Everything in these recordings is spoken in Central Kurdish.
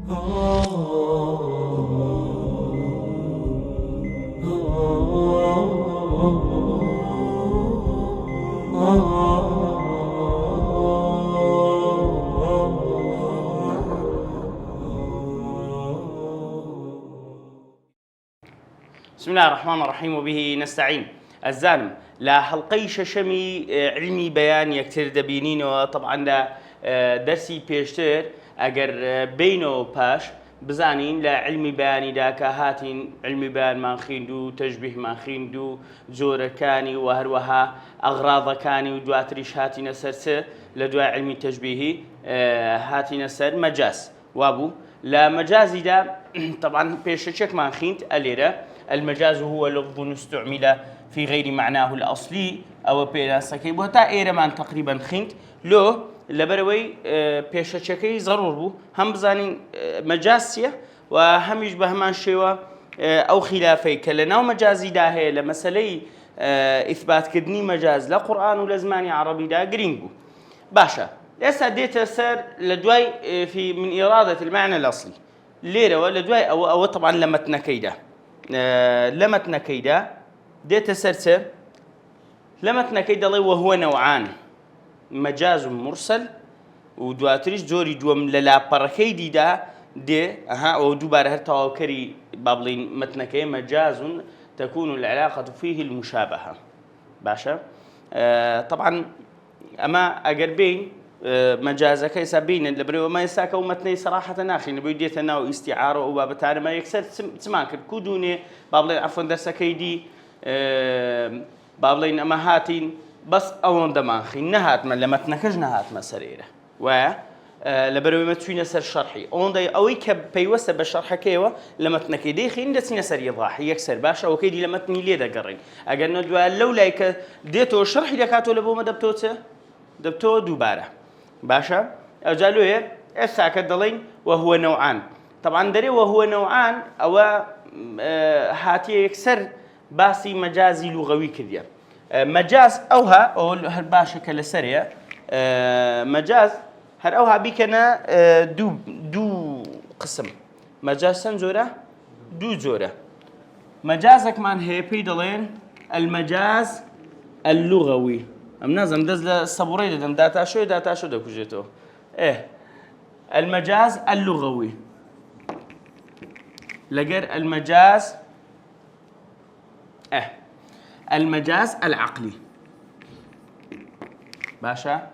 بسم الله الرحمن الرحيم وبه نستعين. الزانم لا حلقي ششمي علمي بيان يكتر دبينين، وطبعا لا درسي بيشتر اگر بينو باش بزانين لا علمي بياني دا كهاتين علمي بيان ما خيندو تشبيه ما خيندو زور كاني وهروها اغراض كاني ودواتريش هاتي نسر لدواء علمي تشبيهي هاتي نسر مجاز وابو لا مجازي دا طبعا بيشتشك ما خينت اليرا. المجاز هو لفظ استعمل في غير معناه الأصلي أو بيناسكي بوتا إيرمان تقريبا خنت لو لبروي بيشتشكي ضرور بو هم بزانين مجازية وهم يشبه من شيوا أو خلافي كلنا ومجازي دا هي لمسألة إثبات كدني مجاز لا قرآن ولا زماني عربي دا جرينجو باشا لسه ديت سر لدواي في من إرادة المعنى الأصلي ليرة ولا دواي أو طبعا لمتنا كيدا لمتنا كيدا ديت سرسة لمتنا كيدا الله وهو نوعان مجاز مرسل ودواتريش جوري دوم للا بركيدي دا دي او دوباره هر تواكري بابلين متنا كي مجاز تكون العلاقة فيه المشابهة باشا طبعا اما اقربين مجازك يسابين لبري ما يساكو متني صراحة ناخي نبي ديتنا واستعارة وبابتان ما يكسر تسمعك كودوني بابلين عفوا درسك يدي بابلين اما هاتين بس اون دماخي نهات من لما تنكج نهات ما سريره و لبري ما تشوي نسر شرحي اون داي اوي كبيوسه بالشرح كيوا لما تنكيدي خي ندس نسر يضاحي يكسر باشا وكيدي لما تني ليدا قرين اجن دوا لولا ديتو شرحي لكاتو لبو ما دبتو دوباره باشا اجالوه اساك الدلين وهو نوعان طبعا دري وهو نوعان او هاتي يكسر باسي مجازي لغوي كذا مجاز اوها او هالباشا كالسرية مجاز هر اوها بيكنا دو قسم مجاز سنزوره دو زوره مجازك مان هي بيدلين المجاز اللغوي ام نازم دز الصبوري دم داتا شو دكوجيتو المجاز اللغوي لقر المجاز المجاز العقلي باشا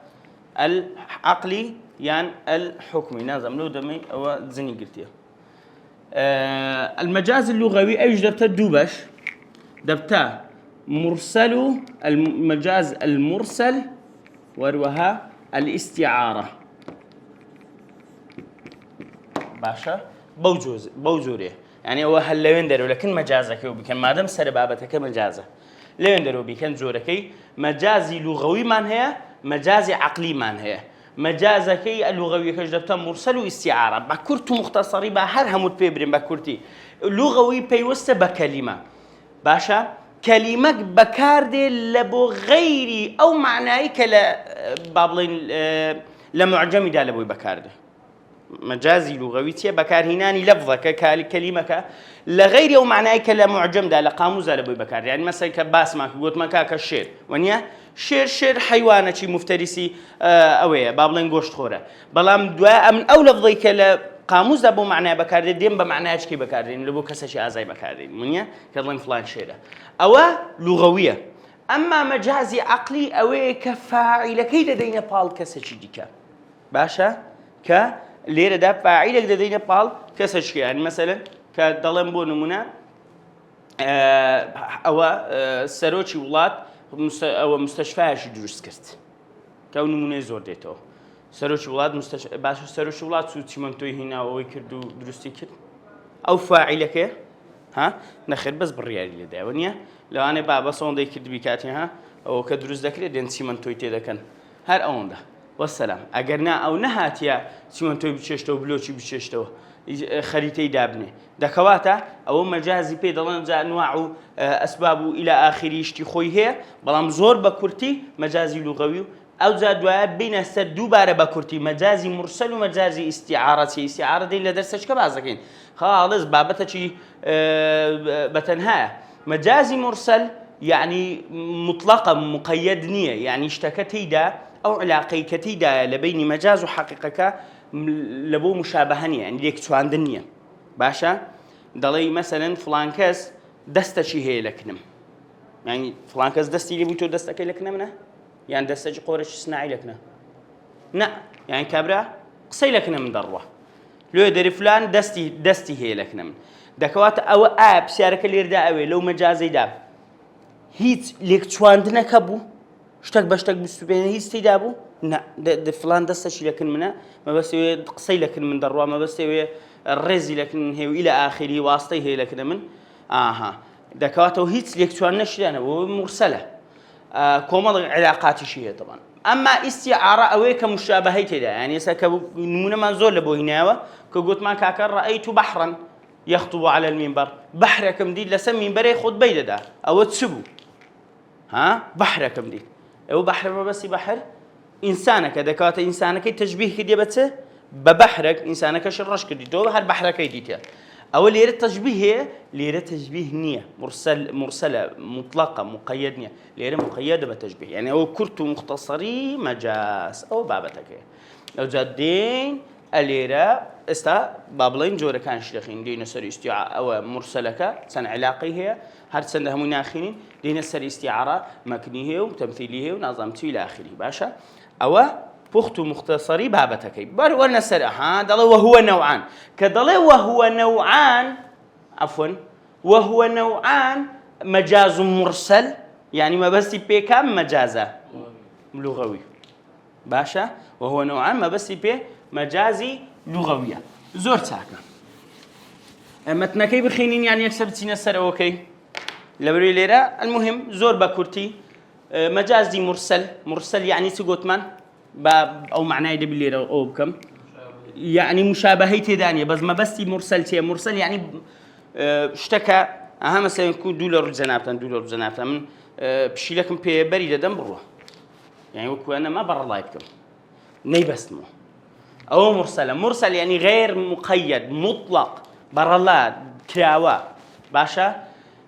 العقلي يعني الحكمي نازم لو دمي او زني قلتيه المجاز اللغوي ايش دبتا دوبش دبتا مرسل المجاز المرسل وروها الاستعارة باشا بوجوده يعني هو هل لوين درو لكن مجازك وبكن ما دام سر بابتك مجازه لوين درو بكن زوركي مجازي لغوي من هي مجازي عقلي من هي مجازك اللغوي كجدبتا مرسل واستعارة بكرت مختصري بهر هموت بيبرين بكرتي لغوي بيوسته بكلمة باشا كلمة بكاردي لبو غيري أو معناي كلا بابلين لمعجمي دا لبو بكاردي مجازي لغويتيا بكار هناني لفظك كلمة لغيري أو معناي كلا معجم دا لقاموز لبو بكاردي يعني مثلا كباس ماك قلت ماكا كالشير ونيا شير حيوانة شي مفترسي أويه بابلين قوشت خورة بلام دواء من أو لفظي كلا قاموس دابو معناه بكاردين ديم بمعناه ايش كي بكاردين لبو كسشي ازاي بكاردين منيا كلام فلان شيء او لغويه اما مجازي عقلي او كفاعل كي لدينا بال كسشي ديكا باشا ك ليره دا فاعل لدينا بال كسشي يعني مثلا كدلم بو نمونه او سروچي ولات او مستشفاش دروست كرت كون نمونه زور ديتو سروش ولاد مستشفى باش سروش ولاد سوتي منتوي هنا ويكردو درستي كر او فاعلك ها نخير بس بالريال اللي داونيه لو انا بابا صون دي كرد بيكاتي ها او كدروس ذكر دين سيمنتوي تي دكن هر اوندا والسلام اگرنا او نهاتيا سيمنتوي بچشتو بلوچي بچشتو خريطي دابني دكواتا او مجازي بي دلن انواع اسباب الى اخره اشتي خوي هي بلام زور بكرتي مجازي لغوي أو زاد بين دووبارە بە کورتی مەجازی مرسل و مەجازی ئیستیعارەتی استیعارە دەی لە دەرسەچکە باز دەکەین خاڵص بابەتەکی بەتەنهایە مەجازی مرسل يعني مطلقة مقيد نية يعني اشتكتيدا أو علاقي كتيدا لبين مجاز وحقيقك لبو مشابهة نية يعني ليك توان النية باشا دلي مثلا فلان كاس دستشي هي لكنم يعني فلان كاس دستي اللي بيتو دستك لكنمنا يعني دستج قورش صناعي لكنا نا يعني كابرا قصي لكنا من دروة لو دري فلان دستي هي لكنم دكوات أو آب سيارك اللي يردا أوي لو مجازي داب هیچ لێک چواندنەکە بوو شتێک بە شتێک بستوپێنە هیچ تێدا بوو نە فلان دەستەشی لەکن منە مەبەستێ قسەی لەکن من دەڕوا مەبەستێ ڕێزی لەکن هێو ئیلە ئاخری واستەی هەیە لەکن من ئاها دەکەواتەوە هیچ لێک چواندنەشیانە بۆ مرسەلە کۆمەڵ علاقاتیشی هەیە طبعا ئەمما ئیستیعارە ئەوەیە کە مشابهەی تێدا یعنی ئێستا کە نمونەمان زۆر لە بۆ هینایەوە کە گوتمان کاکە ڕەئەیت بەحرا يخطب على المنبر بحركم دي لسم منبري خطبه ددا او تسبو ها بحركم دي او بحر ما بس بحر انسانك دكات انسانك تشبيه كدي بته ببحرك انسانك شرش كدي تو هر بحرك ديته او ليره تشبيه ليره تشبيه نيه مرسله مطلقه مقيدنيه ليره مقيده بتشبيه يعني او كرت مختصري مجاز او بابتك لو جادين الليره استا بابلين جورا كان شلخين دين سر استيعاء او مرسلك سن علاقي هي هر سن هم ناخين دين سر استعاره مكنيه وتمثيليه ونظمتي الى اخره باشا او بوخت مختصري بابتك بر ونسر هذا وهو نوعان كدل وهو نوعان عفوا وهو نوعان مجاز مرسل يعني ما بس بكم مجازا لغوي باشا وهو نوعان ما بس مجازي لغوية زور تاكا متنكي بخينين يعني يكسب تسين السر اوكي لبري ليرة المهم زور باكورتي مجازي مرسل يعني سقوط من او معناه يدي بالليرة او بكم يعني مشابهة دانية بس ما بس مرسل يعني اشتكى مثلا يكون دولار زنابتن من بشي لكم بريدة دم بروح يعني وكو انا ما بر الله يبكم ني بس مو أو مرسل يعني غير مقيد مطلق بر الله كراوا باشا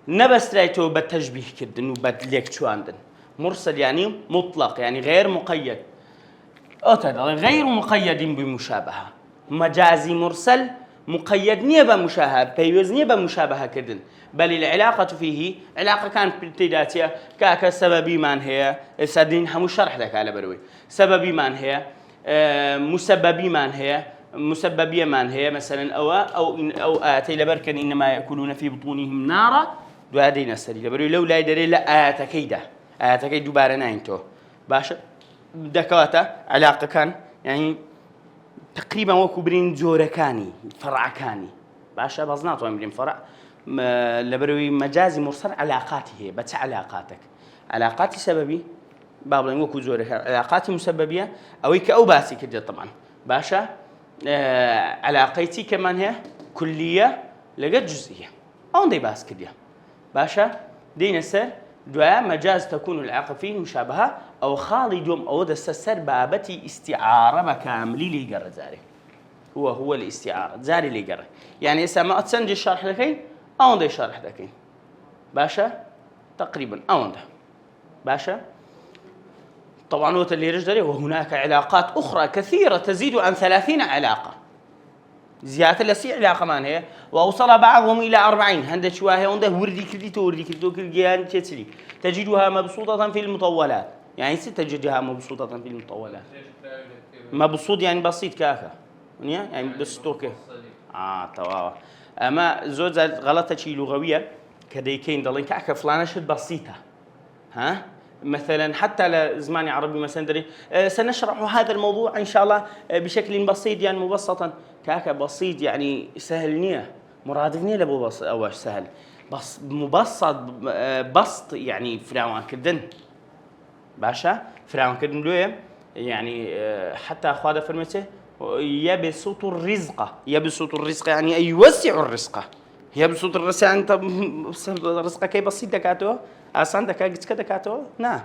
نبستريتو بالتشبيه كدن وبدليك شو عندن مرسل يعني مطلق يعني غير مقيد غير مقيد بمشابهة مجازي مرسل مقيد نية بمشابهة بيوز نية بمشابهة كدن بل العلاقة فيه علاقة كانت بالتداتية كاكا سببي من هي سادين همو شرح لك على بروي سببي من هي مسببي من هي مسببية من هي مثلا أو آتي لبركن إنما يأكلون في بطونهم نارا دوادين السري لبرو لو لا يدري لا آتكيد دوباره ناينتو باشا دكواتا علاقة كان يعني تقريبا وكبرين جوركاني فرعكاني باشا بزناتو امرين فرع لبروي مجازي مرسل علاقاتي هي بس علاقاتي سببي بابلين وكو زورك علاقاتي مسببية أو كأو باسي كده طبعا باشا علاقتي كمان هي كلية لقد جزئية أو دي باس كده باشا دين السر دعاء مجاز تكون العلاقة فيه مشابهة أو خالي دوم أو دستسر بابتي استعارة بكاملي لي يقرر ذلك هو الاستعارة زاري لي يقرر يعني إذا ما أتسنجي الشرح لكين أو دي شرح لكين باشا تقريبا أو ده باشا طبعا هو اللي رجدري وهناك علاقات أخرى كثيرة تزيد عن 30 علاقة زيادة لسي علاقة من هي وأوصل بعضهم إلى 40 هند شواهي عنده وردي كرديتو كرجيان تشتري تجدها مبسوطة في المطولات يعني تجدها مبسوطة في المطولات مبسوط يعني بسيط كافة يعني بسطوكه تمام أما زود غلطة شيء لغوية كديكين دلين كأك فلانة شد بسيطة ها مثلا حتى لزمان عربي مثلا دري سنشرح هذا الموضوع إن شاء الله بشكل بسيط يعني مبسطا كاكا بسيط يعني سهل نية مرادف نية لبو بسيط أو سهل بس مبسط بسط يعني فراوان كدن باشا فراوان كدن لويه يعني حتى أخواده فرمته يبسط الرزق يعني أي يوسع الرزق يبسط الرزق يعني أنت رزقك بسيط دكاتو آسان دكا كده دكاتو نا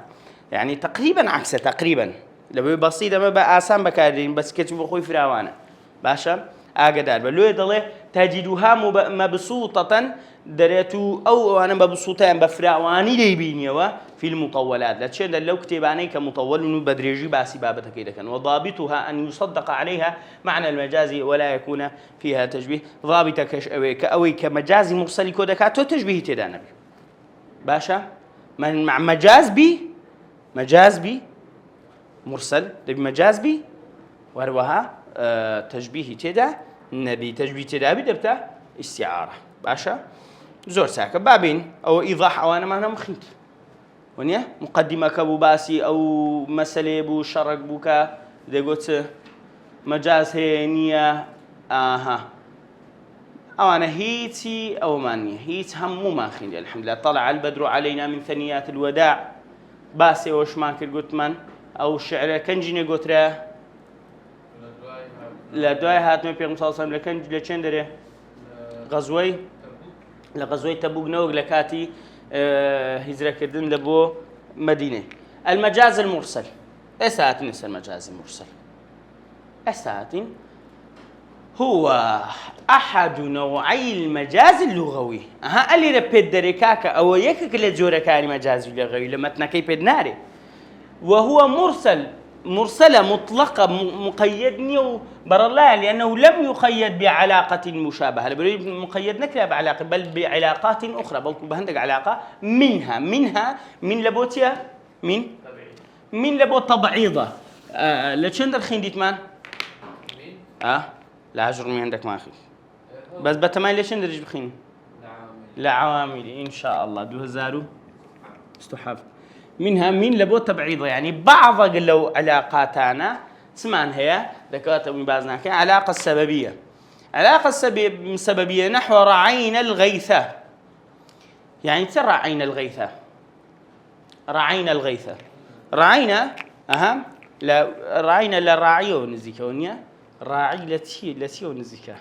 يعني تقريبا عكسه تقريبا لەبێ بەسیط ئەمە بە ئاسان بەکاردێنین بەس کەچ بۆ خۆی فراوانە باشە ئاگدار بە لێ دەڵێ تەجیدوها مەبسوطەتەن دەرێت و ئەوانە بە بسووتیان بە فراوانی دەیبینیەوە في المطولات لە چێدە لەو کتێبانەی کە مطول و بە درێژی باسی بابەتەکەی دەکەن وضابطها أن يصدق عليها معنى المجاز ولا يكون فيها تشبيه ضابطەکەش ئەوەیە کە ئەوەی کە مەجازی مرسەلی کۆ دەکات تۆ تشبیهی تێدا نەبی باشە من مع مجاز بي مرسل دەبی مەجاز بی وەروەها تشبیهی تێدا نەبی تشبیه تێدا بی دەبتە استعارە باشە زۆر چاکە بابین ئەوە ئیضاح ئەوانەمان هەموو خینت وەنیە مقدمەکە بوو باسی ئەو مەسەلێ بوو شەڕک بوو کە دەیگوت مەجاز هەیە نییە ئاها ئەوانە هیچی ئەومان نییە هیچ هەموومان خینی الحەمدولله طلع البدر علينا من ثنيات الوداع باسی ئەوەشمان کرد گوتمان ئەو شعرە کەنجینێ گوترا لە دوای هاتنەوەی پێغەمبەر صلی الله علیه و سلم لە چەند دەرێ لە غەزوەی تەبوک نەوەک لە کاتی هیجرەکردن لە بۆ مەدینە المەجاز المرسل ئێستا هاتین سەر مەجازی مرسل ئێستا هاتین هو أحد نوعي المجاز اللغوي اللي ربيت دريكاك أو يكك لجوركاني مجاز اللغوي لما تنكي بدناري وهو مرسلة مطلقة مقيدني وبر الله لأنه لم يقيد بعلاقة مشابهة مقيد نكلا بعلاقة بل بعلاقات أخرى بل بهندق علاقة من لبوتيا من لبوت تبعيضة لشندر خين مان لا عجرمي عندك ما أخي بس بتمايل ليش ندرج بخين لعوامل إن شاء الله 2000 استحاب منها من لبوت تبعيضة يعني بعض لو علاقاتنا سمان هي ذكرت من بعضنا علاقة السببية نحو رعينا الغيثة يعني ترى رعينا الغيثة رعينا أهم لا رعينا للراعي ونزيكونيا راعي لتي ونزيكا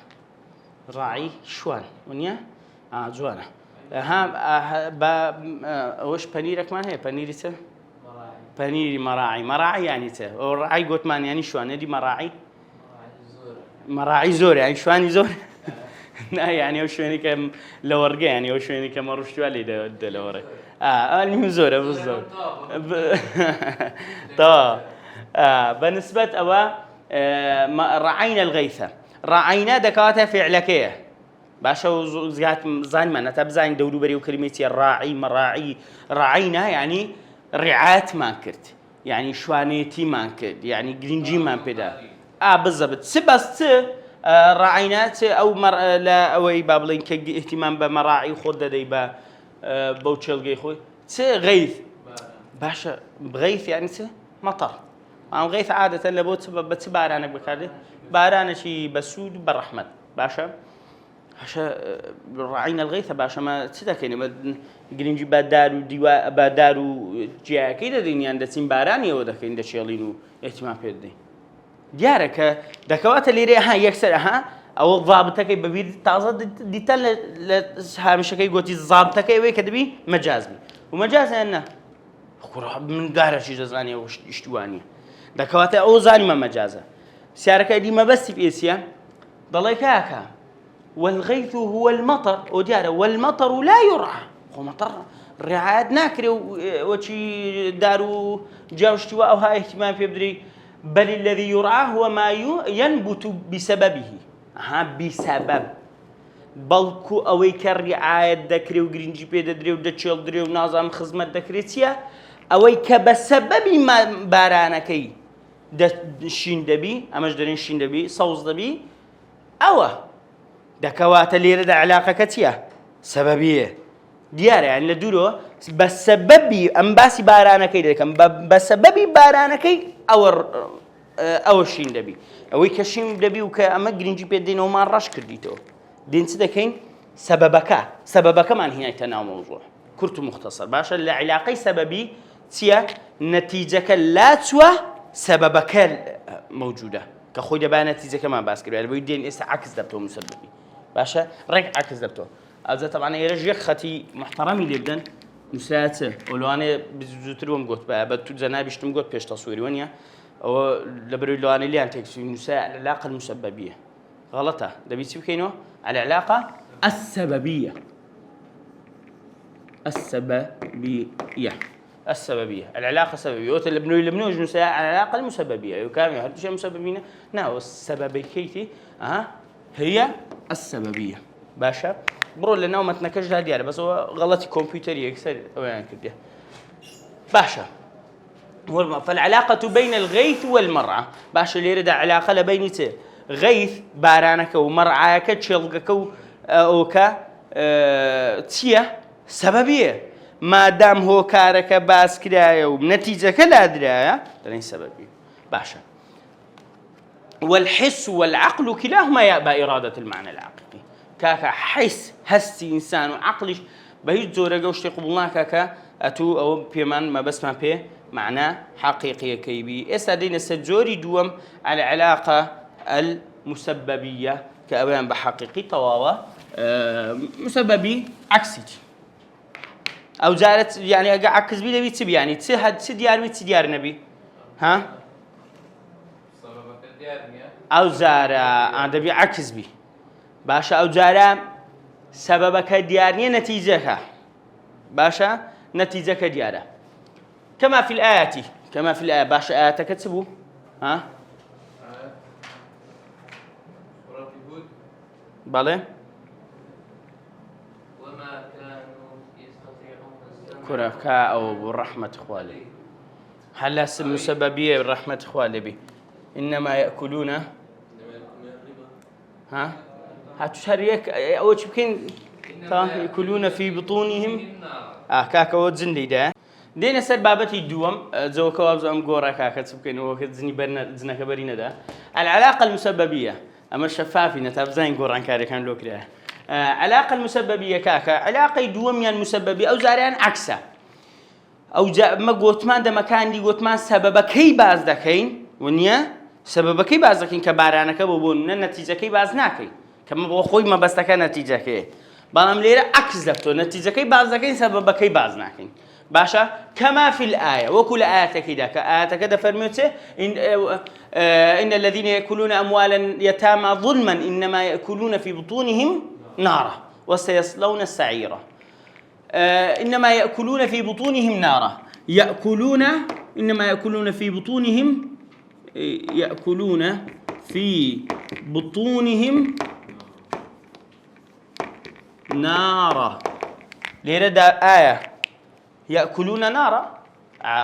راعي شوان ونيا جوانا وش بنيرك ما هي بنيرته بنيري مراعي يعني ته راعي قلت مان يعني شوان دي مراعي زور يعني شواني زور يعني وشواني كم لورقة يعني وشواني كم رشوالي ده لورقة اللي زور بالضبط طب بالنسبة أوا رعينا الغيثة رعينا دكاتة فعلكية باشا وزيات زين ما نتبزين دولو بري وكلمتي الراعي مراعي رعينا يعني رعاية ما كرت يعني شوانيتي ما كرت يعني جرينجي ما بدا بالضبط سبست رعينات او لا او بابلين كاهتمام بمراعي خد ديبا بوتشلغي خوي غيث باشا بغيث يعني مطر غيث عادة لبوت بس بارانك بكارده بارانه شي بسود بالرحمة باشا رعينا الغيث باشا ما تذكرني ما جرينجي بادارو جيا كده دنيا عند سين باراني وده كده شيلينو اهتمام بيدي ديارك دكوات اللي ريها يكسر او ضابطك ببير تازه ديتل هامش كي قلتي ضابطك وي كدبي مجازي ومجاز انه من دار شي جزاني او اشتواني دكوات او زاني ما مجازه سيارك دي ما بس في اسيا ضليكاكا والغيث هو المطر ودياره والمطر لا يرعى هو مطر رعاية ناكري وشي دارو جاو اشتواء هاي اهتمام في بدري بل الذي يرعى هو ما ينبت بسببه بسبب بلكو اوي كالرعاية دكري وقرنجي بيدا دري ودتشيل دري ونظام خزمة دكريتيا اوي كبسبب ما بارانكي شين دبي اماش دارين شين دبي صوص دبي دكوات اللي رد علاقة كتيا سببية ديار يعني لدورو بسببي أمباسي بارانكي لكن بسببي بارانكي أو شين دبي أو كشين دبي وكأما جرينجي بيدين وما رش كرديتو دين سدكين سببك ما هنا يتناول موضوع كرت مختصر باشا العلاقة سببي تيا نتيجة لا تسوى سببك موجودة كخوي دبا نتيجة ما باسكر يعني بيدين إس عكس دبتو مسببي باشا رك عكس دبتو أذا طبعا يرجع ختي محترمي جدا نساته ولو أنا بزوتر ومقط بقى بدو زنا بيشتم قط بيش تصويري ونيا أو لبرو اللواني اللي أنت نساء العلاقة المسببية غلطة ده بيصير كينو على العلاقة السببية العلاقة السببية وقت اللي بنو نساء على العلاقة المسببية وكامل هل شيء مسببين نعم السببية كيتي هي السببية باشا برو لنا وما تنكش هذه يعني بس هو غلط كمبيوتر يكسر وين كده باشا فالعلاقة بين الغيث والمرعى باشا اللي يرد علاقة لبين غيث بارانك ومرعاك تشلقك أوكا تسيا سببية ما دام هو كارك باس كرايا ونتيجة كلا درايا ترين سببية باشا والحس والعقل كلاهما يأبى إرادة المعنى العقلي كاكا حس هستي إنسان وعقلش بهيج زورة جوش تقبلنا كاكا أتو أو بيمان ما بس ما بيه معنى حقيقي كيبي إسادين السجوري دوم على علاقة المسببية كأبان بحقيقي طواوة مسببي عكسي أو زارت يعني عكس بي نبي تبي يعني تسديار بتسديار نبي ها أو زارا أنا بي عكس بي باشا أو زارا سببك ديارني نتيجة باشا نتيجة ديارة كما في الآية باشا آياتك تسبو ها بالي وما كانوا يستطيعون كرفكا أو رحمة خوالي هل اسم مسببية رحمة خوالي بي إنما يأكلون ها هتشاريك أو تشبكين يأكلون في بطونهم كاكا وزن ده دينا سر بابتي الدوم زو كوابز أم جورا كاكا تسبكين وقت زني برنا زنا كبرينا ده العلاقة المسببية أما الشفافي نتابزين جوران كاري كان لو كده علاقة المسببية كاكا علاقة دوم يعني مسببية أو زاريان عكسه أو جاء ما قلت ما ده مكان دي قلت ما سبب كي باز دكين ونيا سبب كي باز دكين كبارانك كبوبون النتيجة كي باز ناكي كم بخوي ما بس تكان نتيجة كي بلام ليرة عكس دكتور نتيجة كي باز دكين سبب كي باز ناكين باشا كما في الآية وكل آية كده كآية كده فرمته إن الذين يأكلون أموال اليتامى ظلما إنما يأكلون في بطونهم نارا وسيصلون السعيرة إنما يأكلون في بطونهم نارا إنما يأكلون في بطونهم نارا ليرة آية يأكلون نارا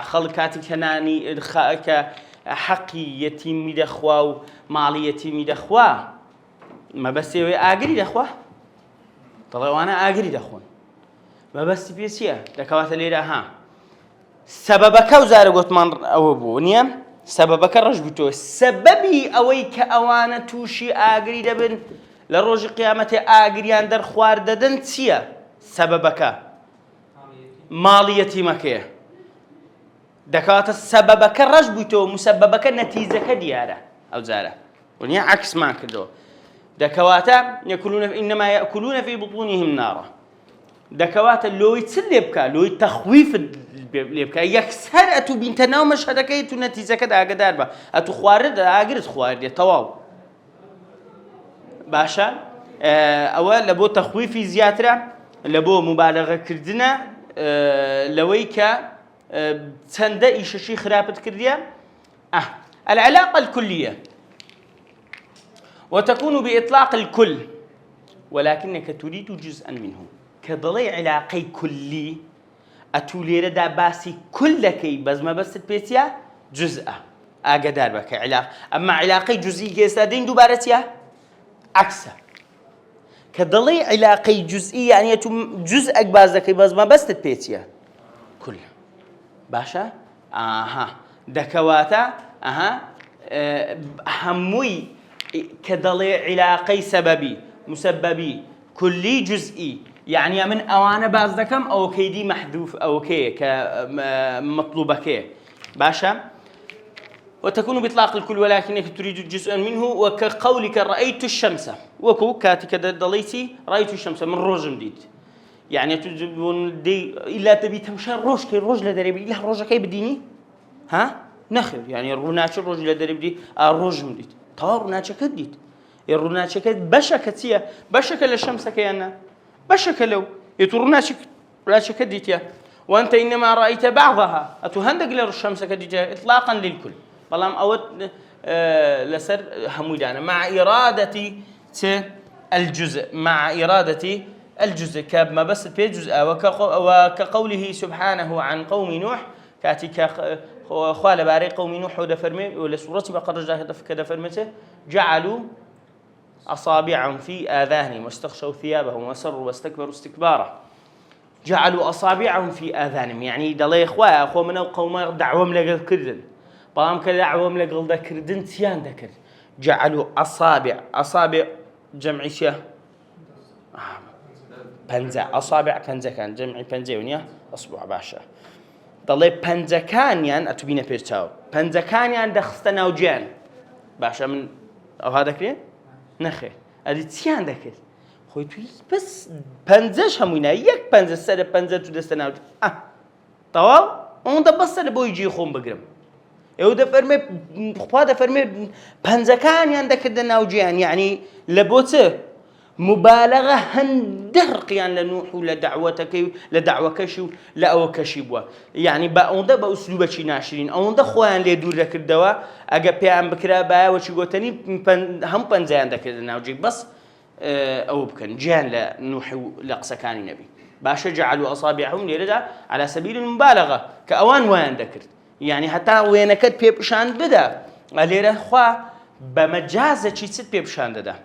خلقات كناني كحقي يتيم دخوا ومالي يتيم دخوا ما بس أجري دخوا طلع وأنا أجري دخون ما بس بيسيا دكوات ليرة ها سببك وزار قط من أو بونيا سببك الرجبتو سببي أويك أوانا توشي أجري دبن لروج قيامته أجري عند خوار ددن سيا سببك ماليتي مكيه دكات سببك الرجبتو مسببك النتيجة كديارة أو زارة ونيا عكس ما كدو دكواتا يأكلون إنما يأكلون في بطونهم نارا دكواتا لو يتسلبك لو يتخويف لبك يكسر أتو بنتنا ومشهدك يتو نتيجة كده أقدر با أتو خوارد أقدر خوارد تواو باشا أول لبو تخويفي زيادة لبو مبالغة كردنا لويكا تندى إيش خرابت كرديا العلاقة الكلية وتكون بإطلاق الكل ولكنك تريد جزءا منه كضلي علاقي كلي أتولي ردا باسي كلكي بس ما بس بيتيا جزء أقدر بك علاقة أما علاقي جزئي يستدين دوبارتيا عكسه كضلي علاقي جزئي يعني جزء بازكي بس ما بس بيتيا كل باشا دكواتا هموي كضلي علاقي سببي مسببي كلي جزئي يعني من أوانا باز دكم أو كيدي محذوف أو كي كمطلوبة كي باشا وتكون بإطلاق الكل ولكنك تريد جزءا منه وكقولك رأيت الشمس وكو كاتك دليتي رأيت الشمس من روج جديد يعني تجيبون دي إلا تبي تمشي روج كي روج لدري إلا روج كي بديني ها نەخێر یعنی ڕووناچی ڕۆژ لە دەرێ بدی ڕۆژم دیت تا ڕووناچەکەت دیت ڕووناچەکەت بەشەکە چییە بەشەکە لە شەمسەکەیانە بەشەکە لەو تو ڕووناچەکە دیتە وأنت إنما رأيت بعضها أتو هندق للشمس كديجا إطلاقا للكل بلام أود لسر همودانا مع إرادة الجزء مع إرادة الجزء كما بس في جزء وكقوله سبحانه عن قوم نوح كاتي خوال باري قوم نوح ودفرمي ولا سورة بقرة كذا فرمته جعلوا أصابعهم في آذانهم واستغشوا ثيابهم وسروا واستكبروا استكبارا جعلوا أصابعهم في آذانهم يعني دلي أخوة من القوم دعوهم لقل كردن بلام كدعوهم لقل كردن تيان ذكر جعلوا أصابع جمع شيء بنزة أصابع بنزة كان جمع بنزة ونيا أصبع باشا دلي بنزة كان يعني أتبينا بيرتاو بنزة كان يعني دخستنا وجان باشا من أو هذا كريه نخي أدي تيان ذكر خوي توي بس بنزش همينا يك بنز سر بنزة تدستنا طوال اون ده بس اللي بيجي خون بقرم يهودا فرمي خواده فرمي بنزة كان عندك دنا وجيان يعني لبوته مبالغة هندرق يعني لنوح ولا دعوتك لدعوة كشو لا أو كشيبوا يعني بأون ده بأسلوب شيء ناشرين أون ده خوان اللي يدور لك الدواء أجا بيعم بكرة با وشي قوتني هم بنزة عندك دنا وجي بس أو بكن جان لنوح لقصة كان النبي باش جعلوا أصابعهم لردا على سبيل المبالغة كأوان وين ذكرت يعني حتى وين كد بيبشان بدا ليرة خوا بمجازة شيء ست بيبشان ده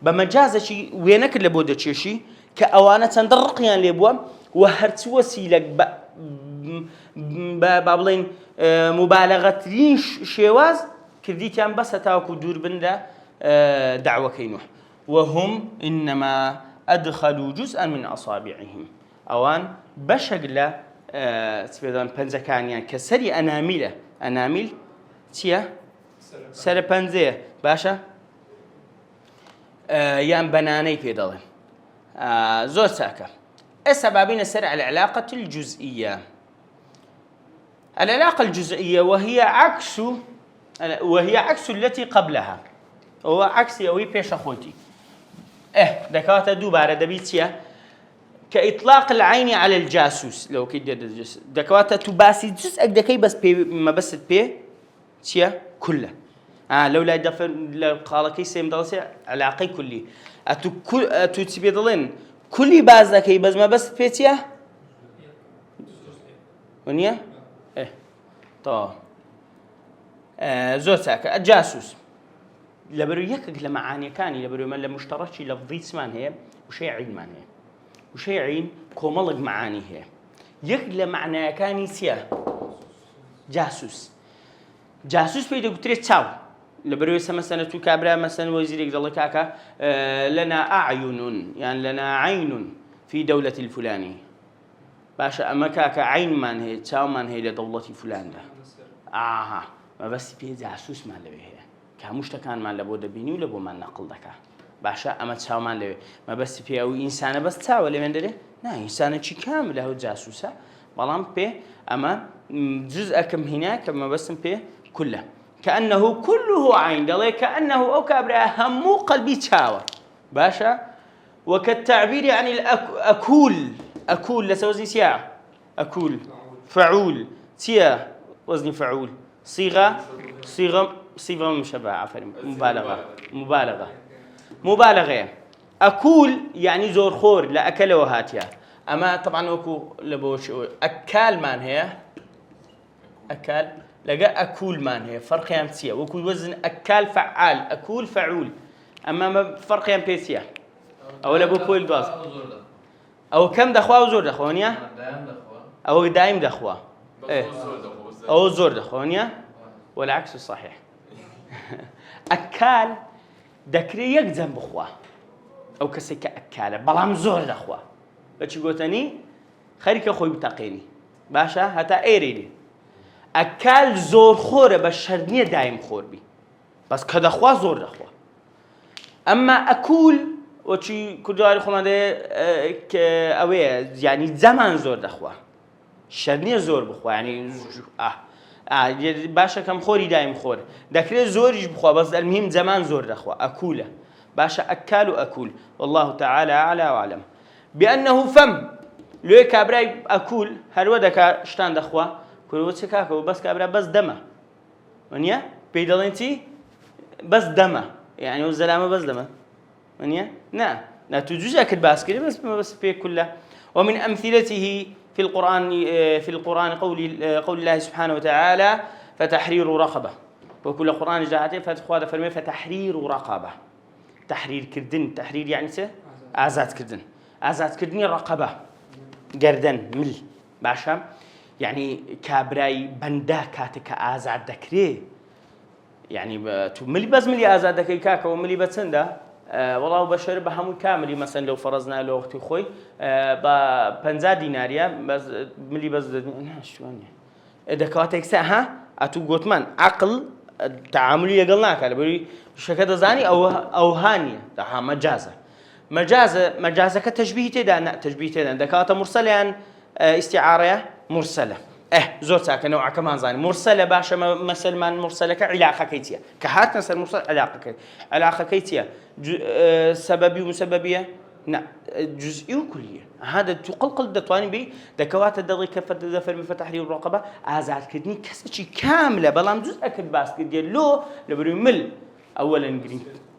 بمجازة شيء وين كد لبودة شيء كأوانة تندرقيان لبوا وهرت وسيلة بابلين مبالغة ليش شواز كذيتيان بس تاكو دور بندا دعوة كينوح وهم إنما أدخلوا جزءا من أصابعهم أوان بشغلة سبيدان بنزكان يعني كسري أنامل تيا سر بنزة باشا يان بناني في ضلين زور ساكا السبابين السر على العلاقة الجزئية العلاقة الجزئية وهي عكس التي قبلها هو عكس يوي بيش أخوتي دكاتة دوبارة دبيتيا كإطلاق العين على الجاسوس لو كده دكاتة تباسي جزء دكاي بس بي ما بس بي تيا كله لولا دفن لقالكي سيم درسي علاقي كلي أتو تبيضلين كل باز دكاي بس ما بس بي تيا ونيا طب زوتك الجاسوس لبرو يكك لمعاني كاني لبرو من لمشتركش لفظي سمان هي وشيء عين مان هي وشيء عين كوملق معاني هي يك لمعنى كاني سيا جاسوس بيدو قتري تاو لبرو مثلا تو كابرا مثلا وزيرك الله كاكا لنا أعين يعني لنا عين في دولة الفلاني باشا أما كاكا عين مان هي تاو مان هي لدولة فلان ده ما بس في جاسوس مان لبيه كمشتكان مان لبو دبيني ولبو مان نقل دكا باشا أما تساو مان لبي ما بس في أو إنسان بس تساو اللي من دره لا إنسان شيء كامل له جاسوسة بلام بي أما جزء كم هناك ما بس بي كله كأنه كله عين دلي كأنه أو كابر همو قلبي تساو باشا وكالتعبير عن أكول لسوزي سيا أكول فعول سيا وزني فعول صيغة مشبعة عفوا مبالغة أكول يعني زور خور لا أكل وهاتيا أما طبعا وكو لبوش أكال مان هي أكال لقى أكول مان هي فرق يامتيا وكو وزن أكال فعال أكول فعول أما فرق يامتيا أو لبو بول باز أو كم دخوا وزور دخوانيا أو دايم دخوا إيه أو زور دخوانيا والعكس صحيح أكال دكري يقزم بخوا أو كسيك أكالة بلام زور دخوا بتشي قوتني خيرك خوي بتقيني باشا هتا إيريدي أكال زور خوره بشرنية دايم خور بي بس كدخوا زور دخوا أما أكول وشي كجاري خماده كأويه يعني زمان زور دخوا شرنية زور بخوا يعني باشا كم خوري دايم خور دكري زورج بخوا بس المهم زمان زور دخوا أكوله باشا أكال وأكول والله تعالى أعلى وأعلم بأنه فم لو كابراي أكول هل ودك شتان دخوا كل وتشكاك بس كابرا بس دمه ونيا بيدلنتي بس دمه يعني والزلامة بس دمه ونيا نعم لا تجوز أكل باسكري بس في كله ومن أمثلته في القرآن قول الله سبحانه وتعالى فتحرير رقبة وكل قرآن جاءته فتخوذ فرمي فتحرير رقبة تحرير كردن تحرير يعني آزاد كردن آزاد كردن رقبة جردن مل باشا يعني كابراي بندا كاتك آزاد دكري يعني تو ملي بس ملي آزاد دكري كاكا وملي بتسنده والله بشر بهمون كاملي مثلا لو فرضنا له اختي خوي ب 50 ديناريا بس ملي بس شلون دكاتك ساعه اتو غوتمان عقل تعاملي يقلناك على بري شكد زاني او هانيه ده مجازه كتشبيه تدان تشبيه تدان دكات مرسله يعني استعاره مرسله زور ساكن نوع كمان زاني مرسله باشا مثل ما مرسله كعلاقه كيتيه كهات مثل مرسل علاقه كيتيه سببي ومسببيه نعم جزئي وكليه هذا تقلقل دتواني بي دكوات الدغي كفه دفر بفتحرير الرقبه ازاد كدني كسشي كامله بلام جزء اكد باسك ديالو لبري مل اولا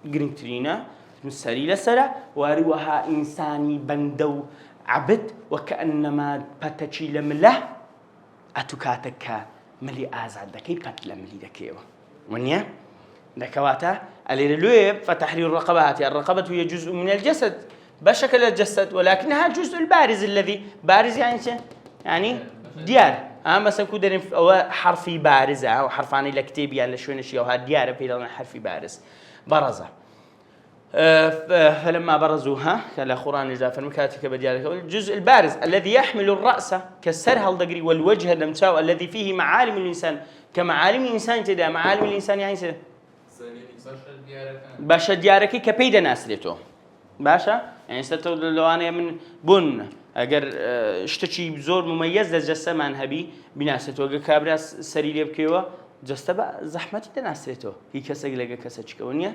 جرين ترينا مسالي لسلا وروها انساني بندو عبد وكانما بتشي لمله اتوكاتك ملي ازاد دكي بت لملي دكيو ونيا دكواتا اللي فتحرير الرقبات الرقبة هي جزء من الجسد بشكل الجسد ولكنها الجزء البارز الذي بارز يعني ديار مثلا كودرين أو حرفي بارزة أو حرفاني لكتيبي على شو نشيء أو هالديار في لون حرفي بارز برزة فلما برزوها كلا قرآن جاء فالمكاتب بديارك الجزء البارز الذي يحمل الرأس كالسرها الضجري والوجه المساو الذي فيه معالم الإنسان كمعالم الإنسان تدا معالم الإنسان يعني سه باشا دياركي كبيدا ناسلته باشا يعني ستو لو أنا من بن أجر اشتكي بزور مميز للجسم عن هبي بناسلته أجر كابراس سرير بكيوا جسته زحمتي تناسلته هي كسر لقى كسر كونيا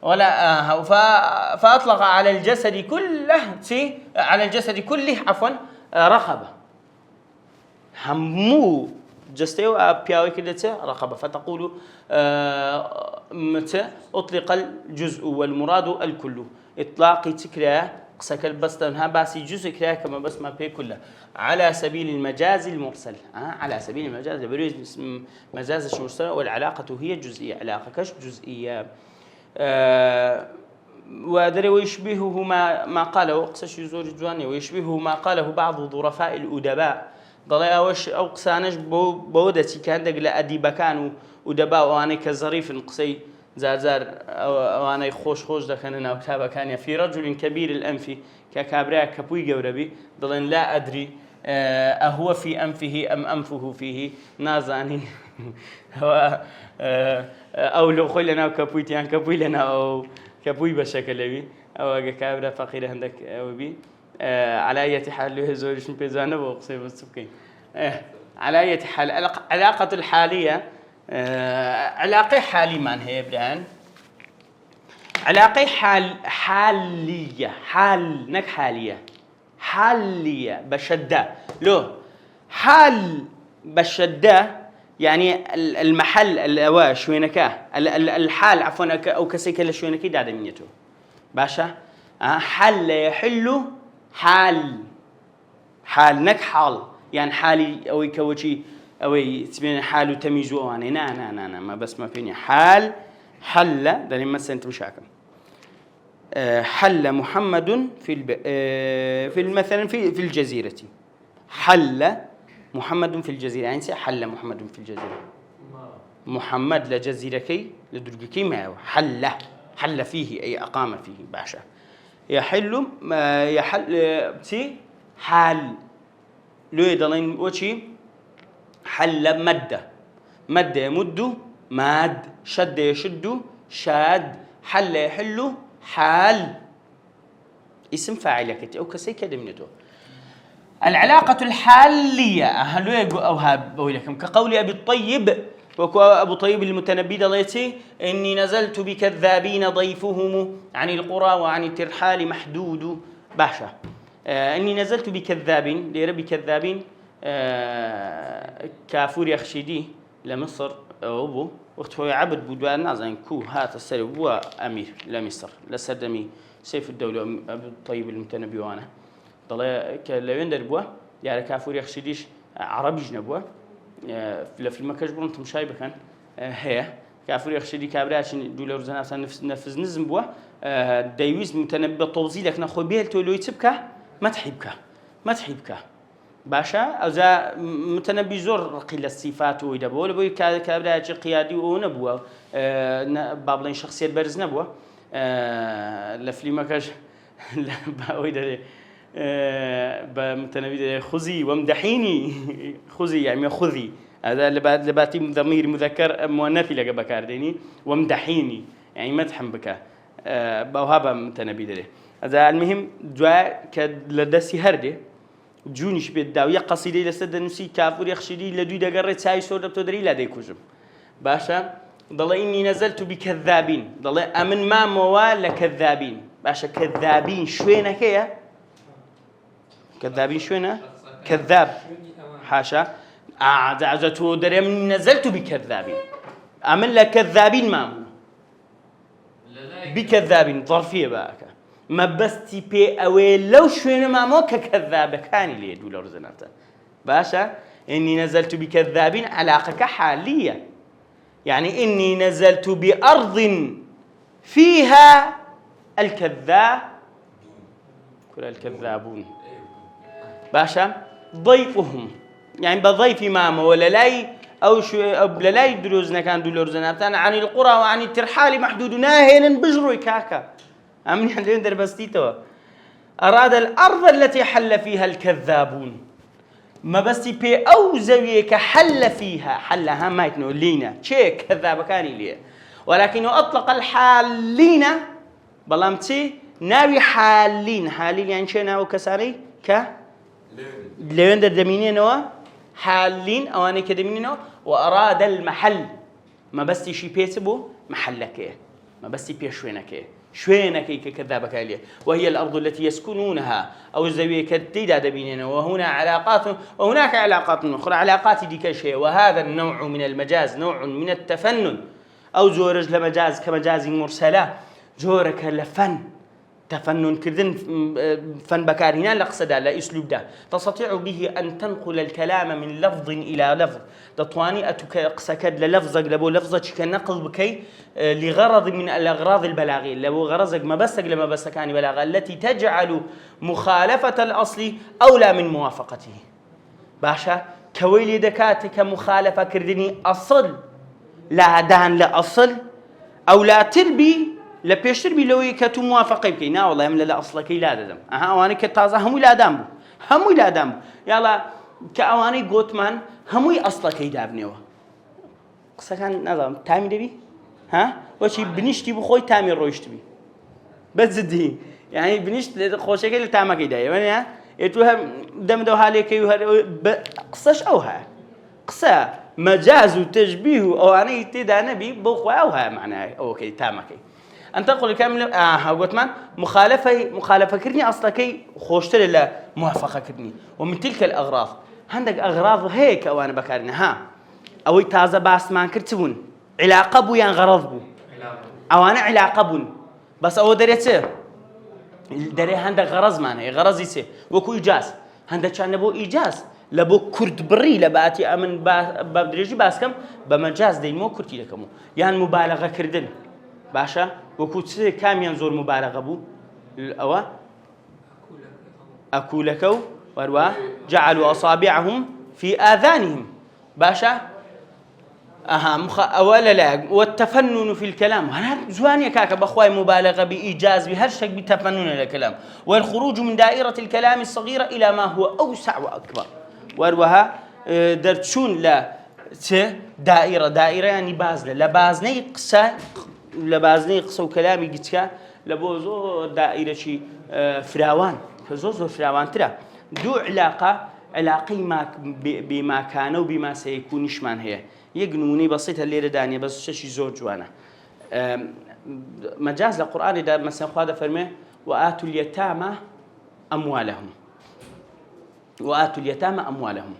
ولا فأطلق على الجسد كله على الجسد كله عفوا رقبة همو جستيو بياوي كده رقبة فتقول متى أطلق الجزء والمراد الكل إطلاق تكرا قسكل بس تنها بس جزء كرا كما بس ما بي كله على سبيل المجاز المرسل على سبيل المجاز بريز مجاز المرسل والعلاقة هي جزئية علاقة كش جزئية ودري ويشبهه ما قاله قسش يزور جواني ويشبهه ما قاله بعض ظرفاء الأدباء ضلي أوش أو قسانش بودتي كان دقل أديب كانوا أدباء وأنا كظريف قصي زار وأنا خوش دخلنا وكتابة كان في رجل كبير الأنف ككابرا كبوي جوربي ضلن لا أدري أهو في أنفه أم أنفه فيه نازاني هو أو لو خلنا كبويتيان كبوي لنا أو كبوي بشكل بي أو كابرا فقير عندك أو بي على أي حال له زوجش بيزانه وقصي بسكين على أي حال علاقة الحالية علاقة حالي من هي بران علاقة حالية حال نك حالية بشدة لو حال بشدة يعني المحل الأواش وينك الحال عفوا أو كسيك لشوينك دادا منيته باشا حل يحل حال نك حال يعني حالي أو كوجي أو تبين حال تميزوا يعني نا ما بس ما فيني حل ده لما سنت مشاكل حل محمد في مثلا في الجزيرة حل محمد في الجزيرة يعني حل محمد في الجزيرة محمد لجزيرة لدرجكي ما هو حل فيه أي أقام فيه باشا يحل تي حال لو يدلين وشي حل مد يمد ماد شد يشد شاد حل يحل حال اسم فاعل كتي أو كسي كده منته العلاقة الحالية أهلو أو هابويلكم كقول أبي الطيب وكو أبو طيب المتنبي دليتي إني نزلت بكذابين ضيفهم عن القرى وعن الترحال محدود باشا إني نزلت بكذابين لربي كذابين كافور يخشيدي لمصر أبو وقت هو عبد بدوان نازن كو هات السر هو أمير لمصر لسردمي سيف الدولة أبو الطيب المتنبي وأنا ضل كلوين دربوا يعني كافور يخشيديش عربي جنبوا في المكاش برون تمشاي بكن هي كافور يخشيدي كابراشين دولار زنافة نفذ نزم بوا دايويز متنبي توزيلك ناخذ بيه تولوي تبكى ما تحبك باشا أوزا متنبي زور قيل الصفات ويدبوا لبوي كابراج قيادي ونبوا بابلين شخصية برز نبوا لفلي مكاش باويدري بمتنبي خذي وامدحيني خذي يعني خذي هذا اللي باتي ضمير مذكر مؤنث لقى بكارديني وامدحيني يعني مدحم بك بوهابا متنبي ده هذا المهم جوا كلدسي هردي جونيش بيداو يا قصيدة لسد نسي كافور يخشدي لدوي دقرت ساي سورة بتدري لا ديكوجم باشا ضل إني نزلت بكذابين ضل أمن ما موال لكذابين باشا كذابين شوينة كيا كذابين شوينة كذاب حاشا عزته دريم نزلت بكذابين أمن لكذابين مامو بكذابين ظرفية باك ما بستي بي أوي لو شوينة مامو ككذاب كاني لي دولار زناتا باشا إني نزلت بكذابين علاقة حالية يعني إني نزلت بأرض فيها الكذاب كل الكذابون باشا ضيفهم يعني بضيف ماما ولا لاي أو شو بلاي دروزنا كان دولار زنابتان عن القرى وعن الترحال محدود ناهين بجروي كاكا أمني عندنا دربستيتوا أراد الأرض التي حل فيها الكذابون ما بستي بي أو زاوية كحل فيها حلها ما يتنو لينا شيء كذاب كان ليه ولكنه أطلق الحالين بلامتي ناوي حالين يعني شيء ناوي كساري لين دمينين نوا حالين أواني كدمينين نوا وأراد المحل ما بستي شي بيتبو محلك ما بستي بي شوينك كذابك عليه وهي الأرض التي يسكنونها أو الزاوية كالتيدا دبينين وهنا علاقات وهناك علاقات أخرى علاقات دي كشيء وهذا النوع من المجاز نوع من التفنن أو زورج لمجاز كمجاز مرسلة جورك لفن تفنن كردن فن بكارهنا لقصدا لا اسلوب ده تستطيع به ان تنقل الكلام من لفظ الى لفظ تطواني اتكسكد للفظك لبو لفظك كنقل بكي لغرض من الاغراض البلاغيه لبو غرضك ما بسك لما بسك يعني بلاغه التي تجعل مخالفه الاصل اولى من موافقته باشا كويلي دكاتك مخالفه كردني اصل لا دان لا اصل او لا تربي لبيشتر بلوي كتو موافقة بكي نا والله هم لا أصلا كي لا دم أواني كتازة هموي لا دام يلا كأواني قوتمان هموي أصلا كي دابنيوه قصة كان نظام تامي دبي وشي بنشتي بخوي تامي رويشت بي بس دي يعني بنشت خوشة كي لتاما كي داي يعني يتوها دم دو حالي كي قصة أوها قصة مجاز وتشبيه أواني تدا نبي بخوا أوها معناه أوكي تاما كي أن تقول كامل قلت من مخالفة كرني أصلا كي خوشت لا موافقة كرني ومن تلك الأغراض عندك أغراض هيك وأنا بكارنا أو تازة باس ما كرتبون علاقة بو يعني غرض بو أو أنا علاقة بون بس أو دريته دري عندك غرض معناه غرض يسه وكو إيجاز عندك كان نبو إيجاز لبو كرد بري لباتي أمن بدرجة باس كم بمجاز دين مو كرتي لكمو يعني مبالغة كردن باشا وكوتسي كام ينزور مبالغة بو الأوا أكولكو وروا جعلوا أصابعهم في آذانهم باشا أولا لا والتفنن في الكلام أنا زواني كاكا بأخواي مبالغة بإيجاز بهرشك بتفنن الكلام والخروج من دائرة الكلام الصغيرة إلى ما هو أوسع وأكبر وروها درتشون لا دائرة يعني بازلة لا بازني قصة لبازني قصة وكلامي قلتك لبو زور دائرة شي فراوان فزور فراوان ترى دوو علاقەی بما كان و بما سيكونشمان هەیە. یەک نمونەی بەسیطە لێرە دانیە بەس شەشی زۆر جوانە. مەجاز لە قورئانێدا مەسەڵەن خوا دەفەرمێ وآتوا اليتامى أموالهم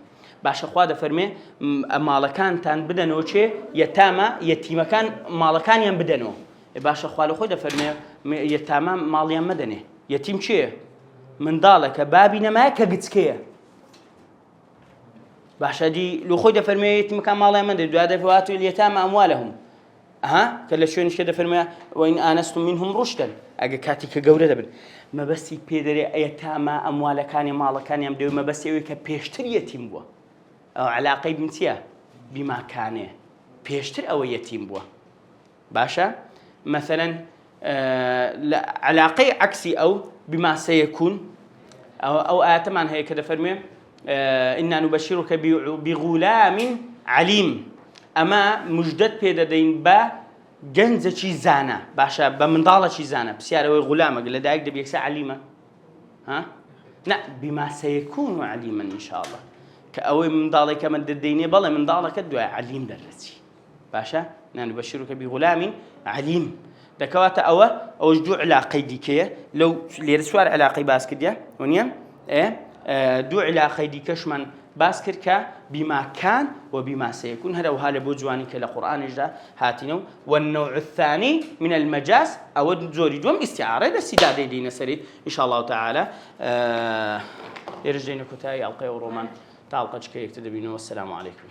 باشە خوا دەفەرمێ ماڵەکانتان بدەنەوە چێ یەتیمەکان ماڵەکانیان بدەنەوە. باشە خوا لە خۆی دەفەرمێ یەتامە ماڵیان مەدەنێ. یەتیم چییە؟ منداڵێکە بابی نەمایە کە گچکەیە. باشە دی لە خۆی دەفەرمێ یەتیمەکان ماڵیان مەدەنێ. دوای دەفەرمێ وآتوا اليتامى أموالهم کە لە شوێنیشکە دەفەرمێ وإن آنستم منهم رشدا ئەگە کاتی کە گەورە دەبن. مەبەستی پێدەرێ یەتامە ئەموالەکانی ماڵەکانیان بدەوێ مەبەستی ئەوەی کە پێشتر یەتیم بووە. ئەو علاقەی بن چییە؟ بیماکانێ پێشتر ئەوە یەتیم بووە. باشە مەثەلەن علاقەی عەکسی ئەو بما سيكون ئەو ئاەتەمان هەیە کە دەفەرمێ إنا نبشرك بغلام عليم ئەمە مژدەت پێدەدەین بە گەنجێکی زانە. باشە بە منداڵێکی زانە پرسیارەوەی غولامە لە دایک دەبێ یەکسەر عەلیمە نا بما سيكون عليما إن شاء الله کە ئەوەی منداڵێکە من دەدەینێ بەڵێ منداڵەکە دوای عەلیم دەرەچی. باشە نبشرك بغلام عليم دەکەواتە ئەوەش دوو علاقەی دیکەیە لەو لێرە سوار علاقەی باس کردیە وانە دوو علاقەی دیکەشمان باس کرد کە بما كان وبما سيكون هەروەها لە بۆ جوانی کە لە قورئانیشدا هاتینە. والنوع الثاني من المجاز ئەوە زۆری دووەم ئیستیعارە دەستی دادەیدینە سەری إن شاء الله تعالى. ئێرەش دێنە کۆتایی ئەڵقەی ڕۆمان تا ئەڵقەچکە یەکتر دەبینەوە. والسلام عليكم.